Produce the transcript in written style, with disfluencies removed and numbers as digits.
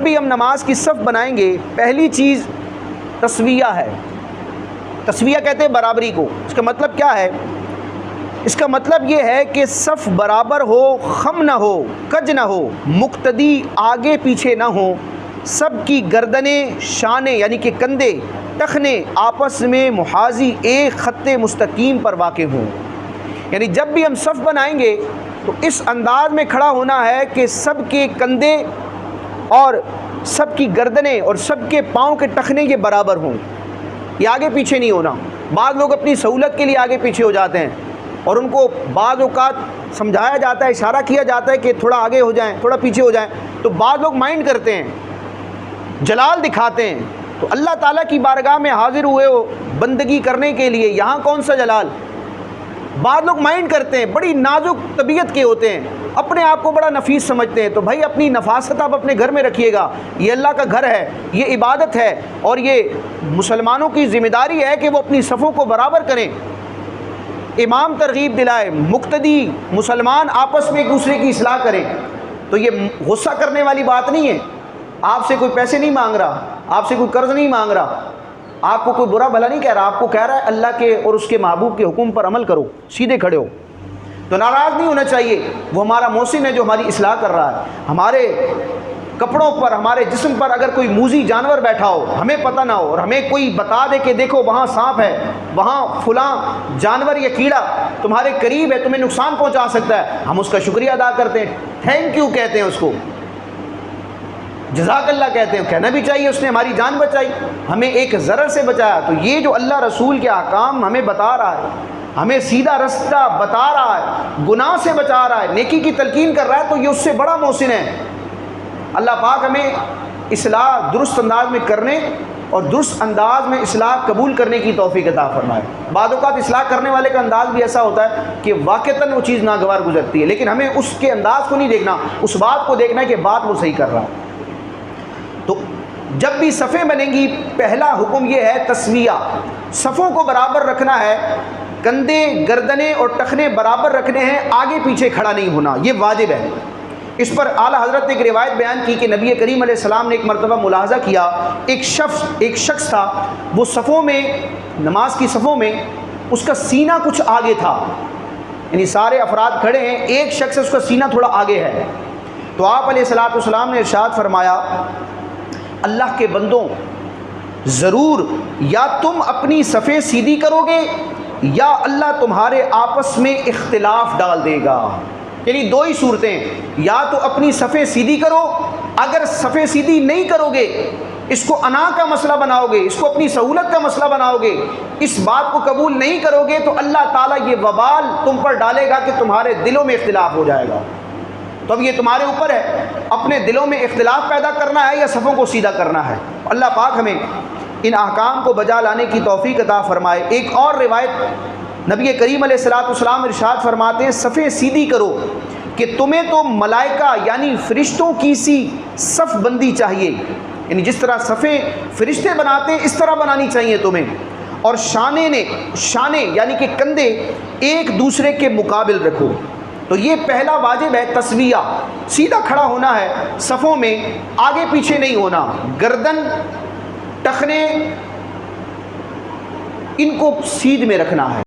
بھی ہم نماز کی صف بنائیں گے، پہلی چیز تسویہ ہے۔ تسویہ کہتے ہیں برابری کو۔ اس کا مطلب کیا ہے؟ اس کا مطلب یہ ہے کہ صف برابر ہو، خم نہ ہو، کج نہ ہو، مقتدی آگے پیچھے نہ ہو، سب کی گردنیں، شانے یعنی کہ کندھے، ٹخنے آپس میں محاذی ایک خط مستقیم پر واقع ہوں۔ یعنی جب بھی ہم صف بنائیں گے تو اس انداز میں کھڑا ہونا ہے کہ سب کے کندھے اور سب کی گردنیں اور سب کے پاؤں کے ٹخنے یہ برابر ہوں، یہ آگے پیچھے نہیں ہونا۔ بعض لوگ اپنی سہولت کے لیے آگے پیچھے ہو جاتے ہیں اور ان کو بعض اوقات سمجھایا جاتا ہے، اشارہ کیا جاتا ہے کہ تھوڑا آگے ہو جائیں، تھوڑا پیچھے ہو جائیں، تو بعض لوگ مائنڈ کرتے ہیں، جلال دکھاتے ہیں۔ تو اللہ تعالیٰ کی بارگاہ میں حاضر ہوئے ہو بندگی کرنے کے لیے، یہاں کون سا جلال؟ بعض لوگ مائنڈ کرتے ہیں، بڑی نازک طبیعت کے ہوتے ہیں، اپنے آپ کو بڑا نفیس سمجھتے ہیں۔ تو بھائی اپنی نفاست آپ اپنے گھر میں رکھیے گا، یہ اللہ کا گھر ہے، یہ عبادت ہے، اور یہ مسلمانوں کی ذمہ داری ہے کہ وہ اپنی صفوں کو برابر کریں۔ امام ترغیب دلائے، مقتدی مسلمان آپس میں ایک دوسرے کی اصلاح کریں۔ تو یہ غصہ کرنے والی بات نہیں ہے۔ آپ سے کوئی پیسے نہیں مانگ رہا، آپ سے کوئی قرض نہیں مانگ رہا، آپ کو کوئی برا بھلا نہیں کہہ رہا، آپ کو کہہ رہا ہے اللہ کے اور اس کے محبوب کے حکم پر عمل کرو، سیدھے کھڑے ہو۔ تو ناراض نہیں ہونا چاہیے، وہ ہمارا محسن ہے جو ہماری اصلاح کر رہا ہے۔ ہمارے کپڑوں پر، ہمارے جسم پر اگر کوئی موذی جانور بیٹھا ہو، ہمیں پتہ نہ ہو، اور ہمیں کوئی بتا دے کہ دیکھو وہاں سانپ ہے، وہاں فلاں جانور یا کیڑا تمہارے قریب ہے، تمہیں نقصان پہنچا سکتا ہے، ہم اس کا شکریہ ادا کرتے ہیں، تھینک یو کہتے ہیں، اس کو جزاک اللہ کہتے ہیں۔ کہنا بھی چاہیے، اس نے ہماری جان بچائی، ہمیں ایک ضرر سے بچایا۔ تو یہ جو اللہ رسول کے احکام ہمیں بتا رہا ہے، ہمیں سیدھا رستہ بتا رہا ہے، گناہ سے بچا رہا ہے، نیکی کی تلقین کر رہا ہے، تو یہ اس سے بڑا محسن ہے۔ اللہ پاک ہمیں اصلاح درست انداز میں کرنے اور درست انداز میں اصلاح قبول کرنے کی توفیق عطا فرمائے۔ بعض اوقات اصلاح کرنے والے کا انداز بھی ایسا ہوتا ہے کہ واقعتاً وہ چیز ناگوار گزرتی ہے، لیکن ہمیں اس کے انداز کو نہیں دیکھنا، اس بات کو دیکھنا ہے کہ بات وہ صحیح کر رہا ہے۔ تو جب بھی صفیں بنیں گی، پہلا حکم یہ ہے تسویہ، صفوں کو برابر رکھنا ہے، کندھے، گردنیں اور ٹخنے برابر رکھنے ہیں، آگے پیچھے کھڑا نہیں ہونا، یہ واجب ہے۔ اس پر اعلیٰ حضرت نے ایک روایت بیان کی کہ نبی کریم علیہ السلام نے ایک مرتبہ ملاحظہ کیا، ایک شخص تھا، وہ صفوں میں، نماز کی صفوں میں اس کا سینہ کچھ آگے تھا، یعنی سارے افراد کھڑے ہیں، ایک شخص اس کا سینہ تھوڑا آگے ہے۔ تو آپ علیہ السلام نے ارشاد فرمایا، اللہ کے بندوں، ضرور یا تم اپنی صفیں سیدھی کرو گے یا اللہ تمہارے آپس میں اختلاف ڈال دے گا۔ یعنی دو ہی صورتیں، یا تو اپنی صفیں سیدھی کرو، اگر صفیں سیدھی نہیں کرو گے، اس کو انا کا مسئلہ بناؤ گے، اس کو اپنی سہولت کا مسئلہ بناؤ گے، اس بات کو قبول نہیں کرو گے، تو اللہ تعالیٰ یہ وبال تم پر ڈالے گا کہ تمہارے دلوں میں اختلاف ہو جائے گا۔ تو اب یہ تمہارے اوپر ہے، اپنے دلوں میں اختلاف پیدا کرنا ہے یا صفوں کو سیدھا کرنا ہے۔ اللہ پاک ہمیں ان احکام کو بجا لانے کی توفیق عطا فرمائے۔ ایک اور روایت نبی کریم علیہ السلام ارشاد فرماتے ہیں، صفیں سیدھی کرو کہ تمہیں تو ملائکہ یعنی فرشتوں کی سی صف بندی چاہیے، یعنی جس طرح صفیں فرشتے بناتے ہیں اس طرح بنانی چاہیے تمہیں، اور شانے یعنی کہ کندھے ایک دوسرے کے مقابل رکھو۔ تو یہ پہلا واجب ہے تسویہ، سیدھا کھڑا ہونا ہے صفوں میں، آگے پیچھے نہیں ہونا، گردن، ٹخنے ان کو سیدھ میں رکھنا ہے۔